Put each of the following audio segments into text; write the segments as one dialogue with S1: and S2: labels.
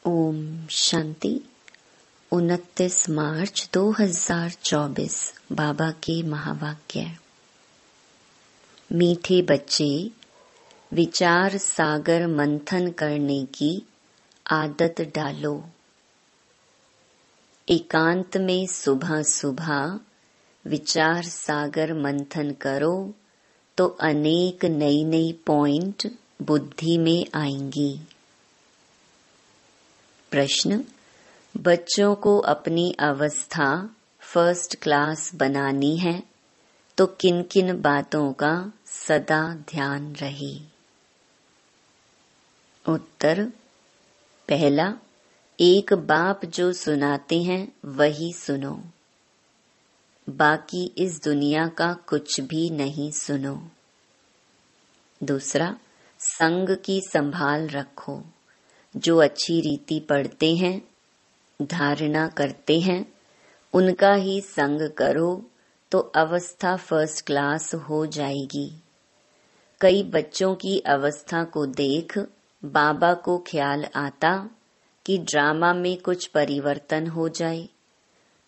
S1: ओम शांति। 29 मार्च 2024 बाबा के महावाक्य। मीठे बच्चे, विचार सागर मंथन करने की आदत डालो। एकांत में सुबह सुबह विचार सागर मंथन करो तो अनेक नई नई पॉइंट बुद्धि में आएंगी। प्रश्न: बच्चों को अपनी अवस्था फर्स्ट क्लास बनानी है तो किन किन बातों का सदा ध्यान रहे? उत्तर: पहला, एक बाप जो सुनाते हैं वही सुनो, बाकी इस दुनिया का कुछ भी नहीं सुनो। दूसरा, संग की संभाल रखो। जो अच्छी रीति पढ़ते हैं, धारणा करते हैं, उनका ही संग करो तो अवस्था फर्स्ट क्लास हो जाएगी। कई बच्चों की अवस्था को देख बाबा को ख्याल आता कि ड्रामा में कुछ परिवर्तन हो जाए,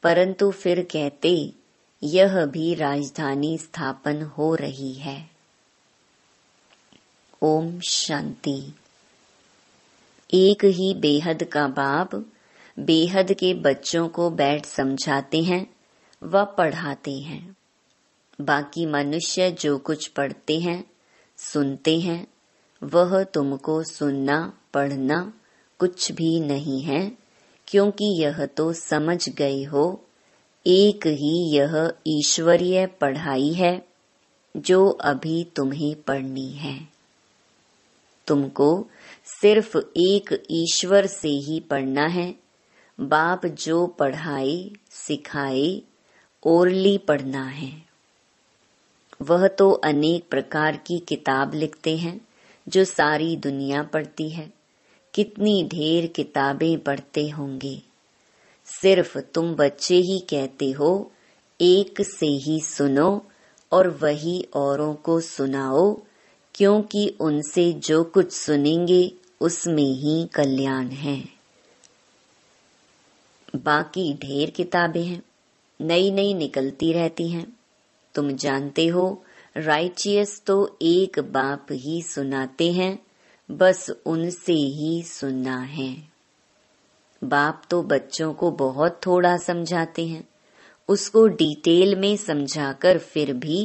S1: परंतु फिर कहते यह भी राजधानी स्थापन हो रही है। ओम शांति। एक ही बेहद का बाप बेहद के बच्चों को बैठ समझाते हैं व पढ़ाते हैं। बाकी मनुष्य जो कुछ पढ़ते हैं, सुनते हैं, वह तुमको सुनना पढ़ना कुछ भी नहीं है, क्योंकि यह तो समझ गए हो एक ही यह ईश्वरीय पढ़ाई है जो अभी तुम्हें पढ़नी है। तुमको सिर्फ एक ईश्वर से ही पढ़ना है। बाप जो पढ़ाए सिखाए ओरली पढ़ना है। वह तो अनेक प्रकार की किताब लिखते हैं जो सारी दुनिया पढ़ती है। कितनी ढेर किताबें पढ़ते होंगे। सिर्फ तुम बच्चे ही कहते हो एक से ही सुनो और वही औरों को सुनाओ, क्योंकि उनसे जो कुछ सुनेंगे उसमें ही कल्याण है। बाकी ढेर किताबें हैं, नई नई निकलती रहती हैं। तुम जानते हो राइचियस तो एक बाप ही सुनाते हैं, बस उनसे ही सुनना है। बाप तो बच्चों को बहुत थोड़ा समझाते हैं, उसको डिटेल में समझाकर फिर भी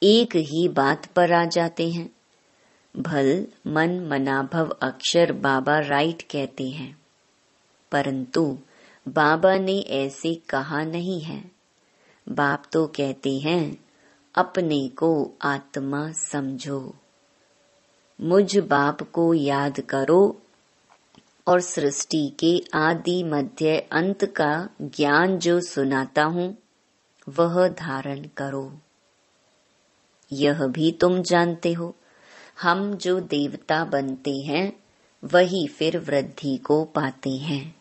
S1: एक ही बात पर आ जाते हैं। भल मन मनाभव अक्षर बाबा राइट कहते हैं, परंतु बाबा ने ऐसे कहा नहीं है। बाप तो कहते हैं अपने को आत्मा समझो, मुझ बाप को याद करो और सृष्टि के आदि मध्य अंत का ज्ञान जो सुनाता हूँ वह धारण करो। यह भी तुम जानते हो, हम जो देवता बनते हैं वही फिर वृद्धि को पाते हैं।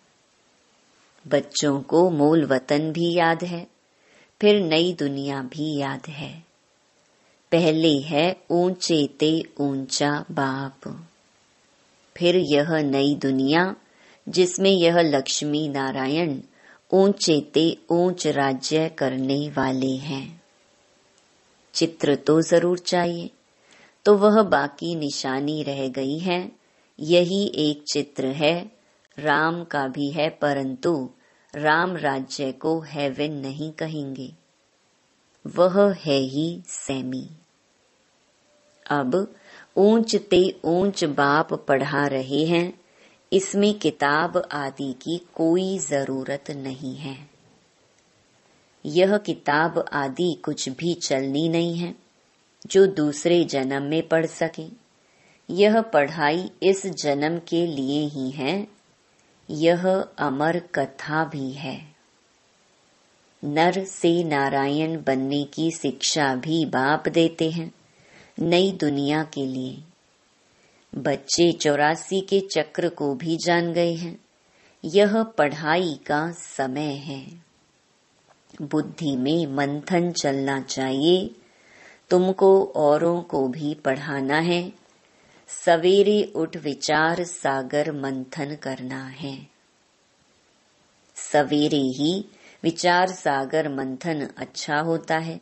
S1: बच्चों को मूल वतन भी याद है, फिर नई दुनिया भी याद है। पहले है ऊंचे ते ऊंचा बाप, फिर यह नई दुनिया जिसमें यह लक्ष्मी नारायण ऊंचे ते ऊंच राज्य करने वाले हैं। चित्र तो जरूर चाहिए, तो वह बाकी निशानी रह गई है। यही एक चित्र है, राम का भी है, परंतु राम राज्य को हेवन नहीं कहेंगे, वह है ही सेमी। अब ऊंच ते ऊंच बाप पढ़ा रहे हैं, इसमें किताब आदि की कोई जरूरत नहीं है। यह किताब आदि कुछ भी चलनी नहीं है जो दूसरे जन्म में पढ़ सके। यह पढ़ाई इस जन्म के लिए ही है। यह अमर कथा भी है। नर से नारायण बनने की शिक्षा भी बाप देते हैं नई दुनिया के लिए। बच्चे 84 के चक्र को भी जान गए हैं। यह पढ़ाई का समय है। बुद्धि में मंथन चलना चाहिए। तुमको औरों को भी पढ़ाना है। सवेरे उठ विचार सागर मंथन करना है। सवेरे ही विचार सागर मंथन अच्छा होता है।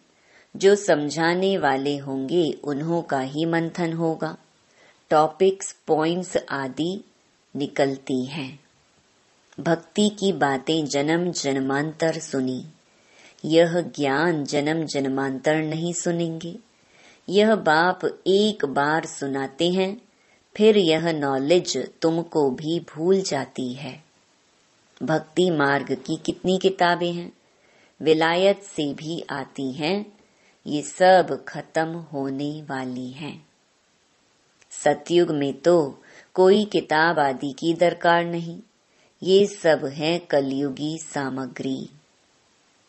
S1: जो समझाने वाले होंगे उन्हों का ही मंथन होगा। टॉपिक्स, पॉइंट्स आदि निकलती हैं। भक्ति की बातें जन्म जन्मांतर सुनी। यह ज्ञान जन्म जन्मांतर नहीं सुनेंगे। यह बाप एक बार सुनाते हैं, फिर यह नॉलेज तुमको भी भूल जाती है। भक्ति मार्ग की कितनी किताबें हैं, विलायत से भी आती हैं, ये सब खत्म होने वाली हैं। सतयुग में तो कोई किताब आदि की दरकार नहीं, ये सब है कलयुगी सामग्री।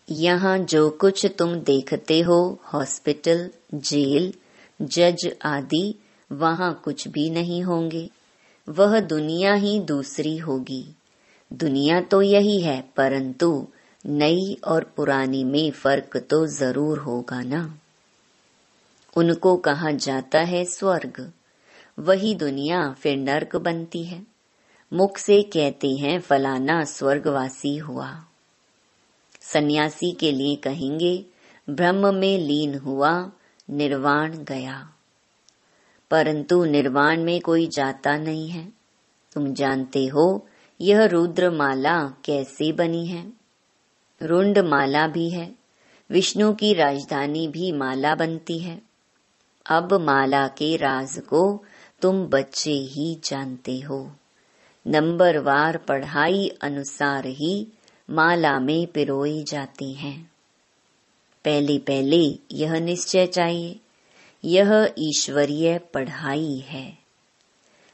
S1: यहाँ जो कुछ तुम देखते हो, हॉस्पिटल, जेल, जज आदि, वहाँ कुछ भी नहीं होंगे। वह दुनिया ही दूसरी होगी। दुनिया तो यही है, परंतु नई और पुरानी में फर्क तो जरूर होगा ना। उनको कहा जाता है स्वर्ग, वही दुनिया फिर नर्क बनती है। मुख से कहते हैं फलाना स्वर्गवासी हुआ। सन्यासी के लिए कहेंगे ब्रह्म में लीन हुआ, निर्वाण गया। परंतु निर्वाण में कोई जाता नहीं है। तुम जानते हो यह रुद्र माला कैसे बनी है। रुंड माला भी है, विष्णु की राजधानी भी माला बनती है। अब माला के राज को तुम बच्चे ही जानते हो। नंबरवार पढ़ाई अनुसार ही माला में पिरोए जाते हैं। पहले पहले यह निश्चय चाहिए, यह ईश्वरीय पढ़ाई है।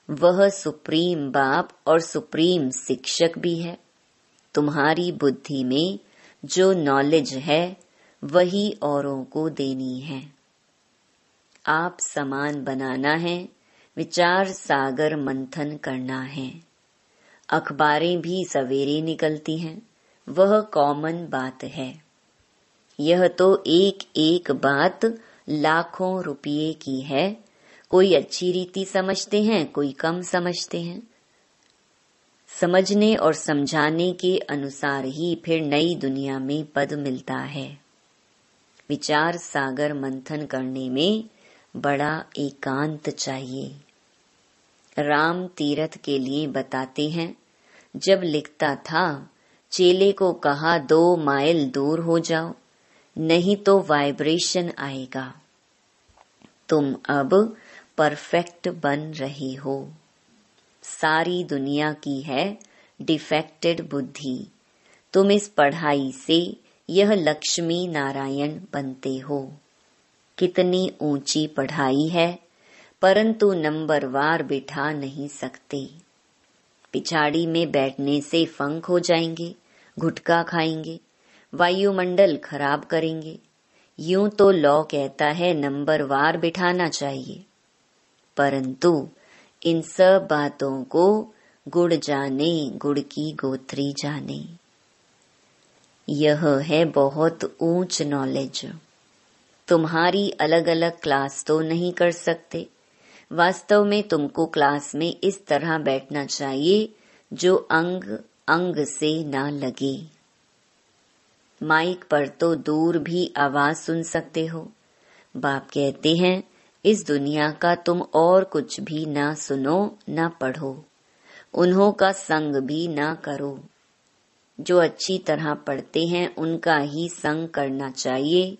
S1: वह सुप्रीम बाप और सुप्रीम शिक्षक भी है। तुम्हारी बुद्धि में जो नॉलेज है वही औरों को देनी है। आप समान बनाना है, विचार सागर मंथन करना है। अखबारें भी सवेरे निकलती हैं, वह कॉमन बात है। यह तो एक एक बात लाखों रुपये की है। कोई अच्छी रीति समझते हैं, कोई कम समझते हैं। समझने और समझाने के अनुसार ही फिर नई दुनिया में पद मिलता है। विचार सागर मंथन करने में बड़ा एकांत चाहिए। राम तीर्थ के लिए बताते हैं, जब लिखता था चेले को कहा 2 माइल दूर हो जाओ, नहीं तो वाइब्रेशन आएगा। तुम अब परफेक्ट बन रहे हो। सारी दुनिया की है डिफेक्टेड बुद्धि। तुम इस पढ़ाई से यह लक्ष्मी नारायण बनते हो। कितनी ऊंची पढ़ाई है, परंतु नंबरवार बिठा नहीं सकते। पिछाड़ी में बैठने से फंक हो जाएंगे, गुटखा खाएंगे, वायुमंडल खराब करेंगे। यूं तो लॉ कहता है नंबरवार बिठाना चाहिए, परंतु इन सब बातों को गुड़ जाने, गुड़ की गोथरी जाने। यह है बहुत ऊंच नॉलेज। तुम्हारी अलग अलग क्लास तो नहीं कर सकते। वास्तव में तुमको क्लास में इस तरह बैठना चाहिए जो अंग अंग से ना लगे। माइक पर तो दूर भी आवाज सुन सकते हो। बाप कहते हैं इस दुनिया का तुम और कुछ भी ना सुनो ना पढ़ो, उन्हों का संग भी ना करो। जो अच्छी तरह पढ़ते हैं उनका ही संग करना चाहिए।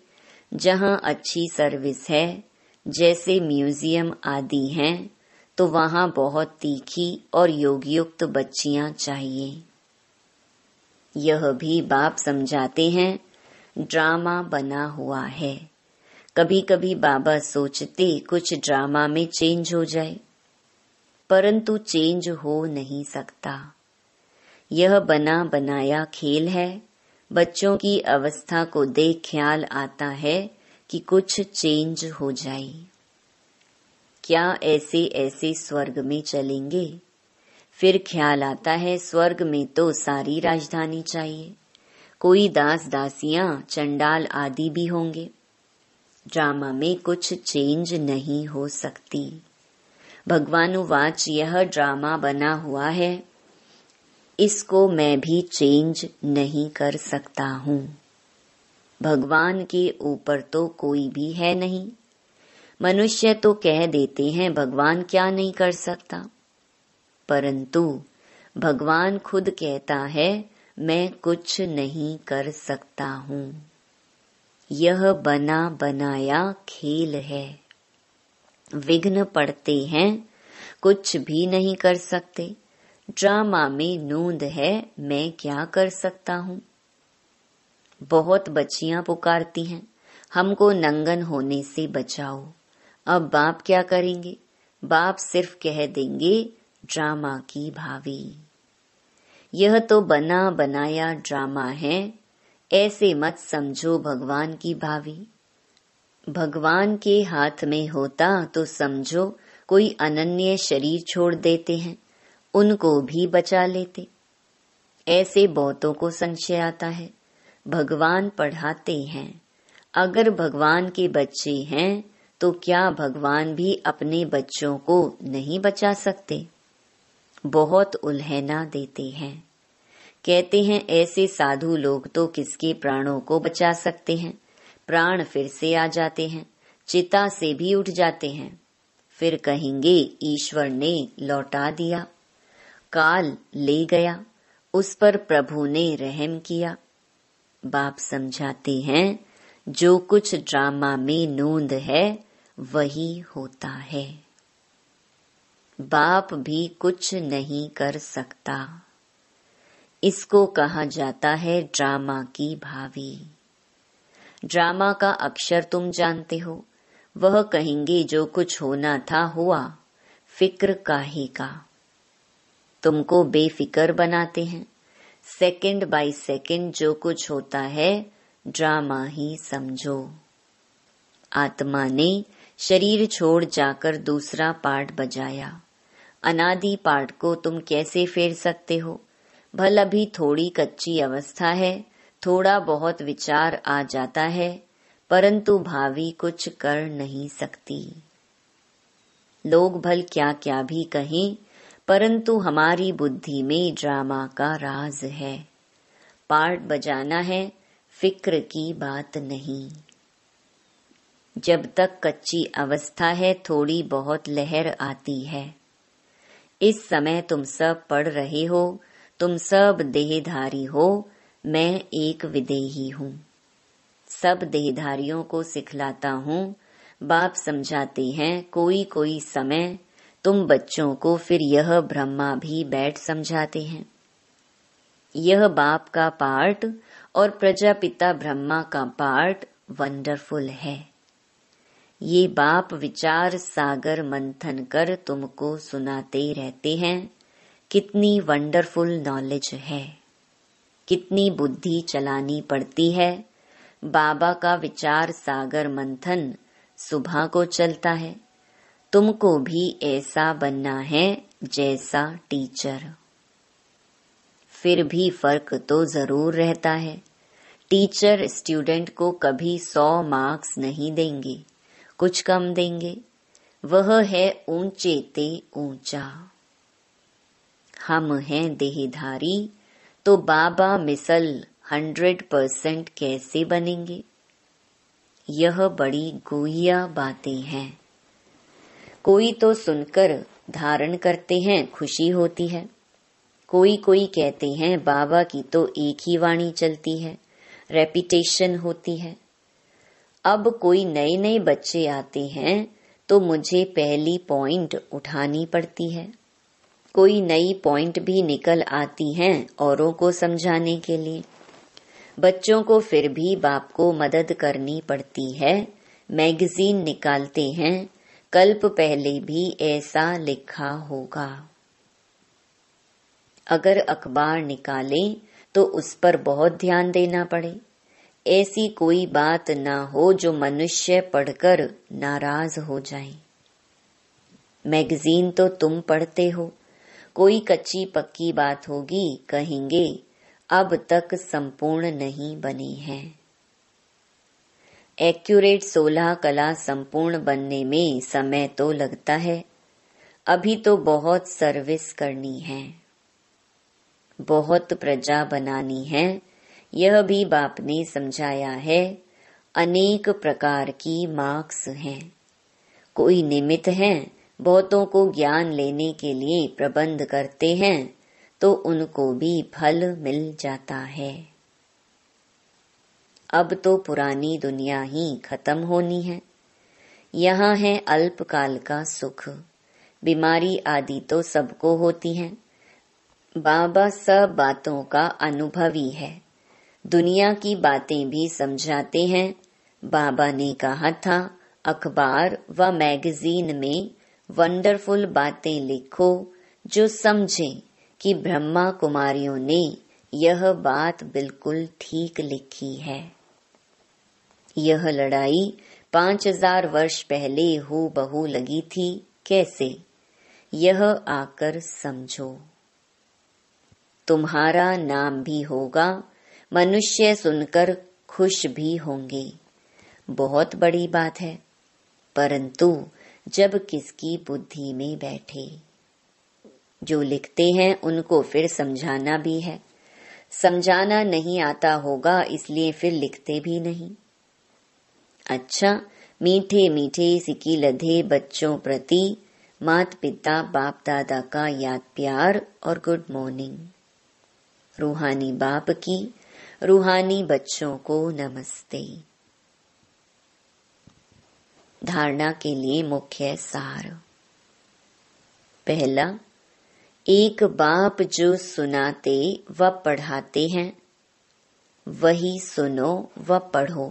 S1: जहाँ अच्छी सर्विस है, जैसे म्यूजियम आदि हैं, तो वहाँ बहुत तीखी और योगयुक्त बच्चियां चाहिए। यह भी बाप समझाते हैं ड्रामा बना हुआ है। कभी कभी बाबा सोचते कुछ ड्रामा में चेंज हो जाए, परंतु चेंज हो नहीं सकता। यह बना बनाया खेल है। बच्चों की अवस्था को देख ख्याल आता है कि कुछ चेंज हो जाए। क्या ऐसे ऐसे स्वर्ग में चलेंगे? फिर ख्याल आता है स्वर्ग में तो सारी राजधानी चाहिए। कोई दास दासियां, चंडाल आदि भी होंगे। ड्रामा में कुछ चेंज नहीं हो सकती। भगवानुवाच यह ड्रामा बना हुआ है, इसको मैं भी चेंज नहीं कर सकता हूँ। भगवान के ऊपर तो कोई भी है नहीं। मनुष्य तो कह देते हैं भगवान क्या नहीं कर सकता, परंतु भगवान खुद कहता है मैं कुछ नहीं कर सकता हूँ। यह बना बनाया खेल है। विघ्न पड़ते हैं, कुछ भी नहीं कर सकते। ड्रामा में नूंद है, मैं क्या कर सकता हूँ। बहुत बच्चियां पुकारती हैं हमको नंगन होने से बचाओ। अब बाप क्या करेंगे? बाप सिर्फ कह देंगे ड्रामा की भावी। यह तो बना बनाया ड्रामा है, ऐसे मत समझो भगवान की भावी। भगवान के हाथ में होता तो समझो कोई अनन्य शरीर छोड़ देते हैं, उनको भी बचा लेते। ऐसे बहुतों को संशय आता है। भगवान पढ़ाते हैं, अगर भगवान के बच्चे हैं तो क्या भगवान भी अपने बच्चों को नहीं बचा सकते? बहुत उल्हेना देते हैं। कहते हैं ऐसे साधु लोग तो किसके प्राणों को बचा सकते हैं। प्राण फिर से आ जाते हैं, चिता से भी उठ जाते हैं। फिर कहेंगे ईश्वर ने लौटा दिया, काल ले गया, उस पर प्रभु ने रहम किया। बाप समझाते हैं जो कुछ ड्रामा में नूंद है वही होता है। बाप भी कुछ नहीं कर सकता। इसको कहा जाता है ड्रामा की भावी। ड्रामा का अक्षर तुम जानते हो। वह कहेंगे जो कुछ होना था हुआ, फिक्र काहे का। तुमको बेफिक्र बनाते हैं। सेकंड बाय सेकंड जो कुछ होता है ड्रामा ही समझो। आत्मा ने शरीर छोड़ जाकर दूसरा पार्ट बजाया। अनादि पार्ट को तुम कैसे फेर सकते हो? भल अभी थोड़ी कच्ची अवस्था है, थोड़ा बहुत विचार आ जाता है, परंतु भावी कुछ कर नहीं सकती। लोग भल क्या क्या भी कहें, परंतु हमारी बुद्धि में ड्रामा का राज है। पार्ट बजाना है, फिक्र की बात नहीं। जब तक कच्ची अवस्था है थोड़ी बहुत लहर आती है। इस समय तुम सब पढ़ रहे हो, तुम सब देहधारी हो, मैं एक विदेही हूँ। सब देहधारियों को सिखलाता हूँ। बाप समझाते हैं कोई कोई समय तुम बच्चों को फिर यह ब्रह्मा भी बैठ समझाते हैं। यह बाप का पार्ट और प्रजापिता ब्रह्मा का पार्ट वंडरफुल है। ये बाप विचार सागर मंथन कर तुमको सुनाते रहते हैं। कितनी वंडरफुल नॉलेज है, कितनी बुद्धि चलानी पड़ती है। बाबा का विचार सागर मंथन सुबह को चलता है। तुमको भी ऐसा बनना है जैसा टीचर। फिर भी फर्क तो जरूर रहता है। टीचर स्टूडेंट को कभी 100 मार्क्स नहीं देंगे, कुछ कम देंगे। वह है ऊंचे ते ऊंचा। हम हैं देहधारी, तो बाबा मिसल 100% कैसे बनेंगे? यह बड़ी गुहिया बातें हैं। कोई तो सुनकर धारण करते हैं, खुशी होती है। कोई कोई कहते हैं बाबा की तो एक ही वाणी चलती है, रेपिटेशन होती है। अब कोई नए नए बच्चे आते हैं तो मुझे पहली पॉइंट उठानी पड़ती है। कोई नई पॉइंट भी निकल आती हैं औरों को समझाने के लिए। बच्चों को फिर भी बाप को मदद करनी पड़ती है। मैगजीन निकालते हैं, कल्प पहले भी ऐसा लिखा होगा। अगर अखबार निकालें तो उस पर बहुत ध्यान देना पड़े। ऐसी कोई बात ना हो जो मनुष्य पढ़कर नाराज हो जाए। मैगजीन तो तुम पढ़ते हो, कोई कच्ची पक्की बात होगी, कहेंगे अब तक संपूर्ण नहीं बनी है। एक्यूरेट 16 कला संपूर्ण बनने में समय तो लगता है। अभी तो बहुत सर्विस करनी है, बहुत प्रजा बनानी है। यह भी बाप ने समझाया है। अनेक प्रकार की मार्क्स हैं। कोई निमित्त है, बहुतों को ज्ञान लेने के लिए प्रबंध करते हैं तो उनको भी फल मिल जाता है। अब तो पुरानी दुनिया ही खत्म होनी है। यहाँ है अल्पकाल का सुख। बीमारी आदि तो सबको होती है। बाबा सब बातों का अनुभवी है। दुनिया की बातें भी समझाते हैं। बाबा ने कहा था, अखबार व मैगजीन में वंडरफुल बातें लिखो जो समझें कि ब्रह्मा कुमारियों ने यह बात बिल्कुल ठीक लिखी है। यह लड़ाई 5000 वर्ष पहले हूबहू लगी थी। कैसे? यह आकर समझो। तुम्हारा नाम भी होगा, मनुष्य सुनकर खुश भी होंगे। बहुत बड़ी बात है, परंतु जब किसकी बुद्धि में बैठे। जो लिखते हैं उनको फिर समझाना भी है। समझाना नहीं आता होगा इसलिए फिर लिखते भी नहीं। अच्छा, मीठे मीठे सिकी लधे बच्चों प्रति माता पिता बाप दादा का याद प्यार और गुड मॉर्निंग। रूहानी बाप की रूहानी बच्चों को नमस्ते। धारणा के लिए मुख्य सार। पहला, एक बाप जो सुनाते व पढ़ाते हैं वही सुनो व पढ़ो।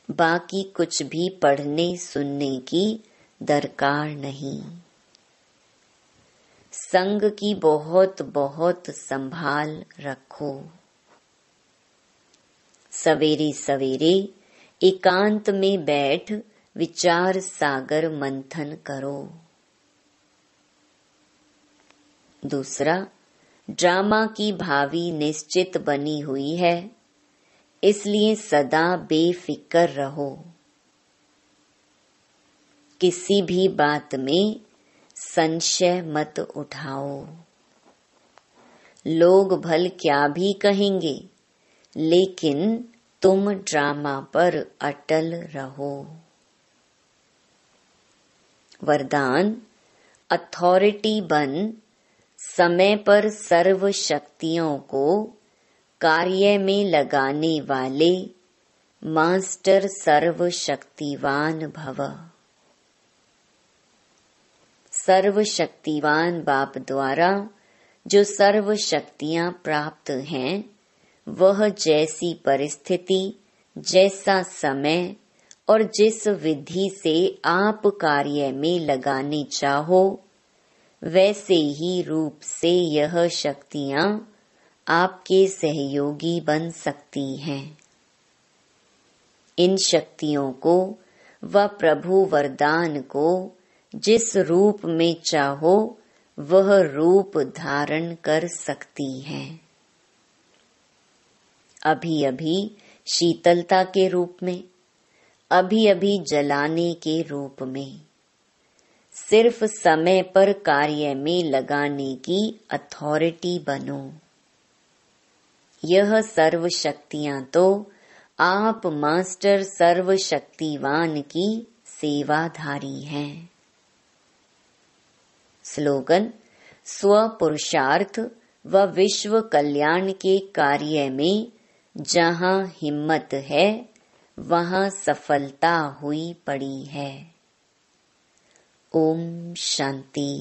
S1: बाकी कुछ भी पढ़ने सुनने की दरकार नहीं। संग की बहुत बहुत संभाल रखो। सवेरे सवेरे एकांत में बैठ विचार सागर मंथन करो। दूसरा, ड्रामा की भावी निश्चित बनी हुई है, इसलिए सदा बेफिक्र रहो। किसी भी बात में संशय मत उठाओ। लोग भल क्या भी कहेंगे, लेकिन तुम ड्रामा पर अटल रहो। वरदान, अथॉरिटी बन समय पर सर्व शक्तियों को कार्य में लगाने वाले मास्टर सर्व शक्तिवान भव। सर्व शक्तिवान बाप द्वारा जो सर्व शक्तियां प्राप्त हैं, वह जैसी परिस्थिति, जैसा समय और जिस विधि से आप कार्य में लगाने चाहो, वैसे ही रूप से यह शक्तियां आपके सहयोगी बन सकती हैं। इन शक्तियों को व प्रभु वरदान को जिस रूप में चाहो वह रूप धारण कर सकती हैं। अभी अभी शीतलता के रूप में, अभी अभी जलाने के रूप में, सिर्फ समय पर कार्य में लगाने की अथॉरिटी बनो। यह सर्व शक्तियां तो आप मास्टर सर्व शक्तिवान की सेवाधारी हैं। स्लोगन, स्व पुरुषार्थ व विश्व कल्याण के कार्य में जहाँ हिम्मत है वहाँ सफलता हुई पड़ी है। ओम शांति।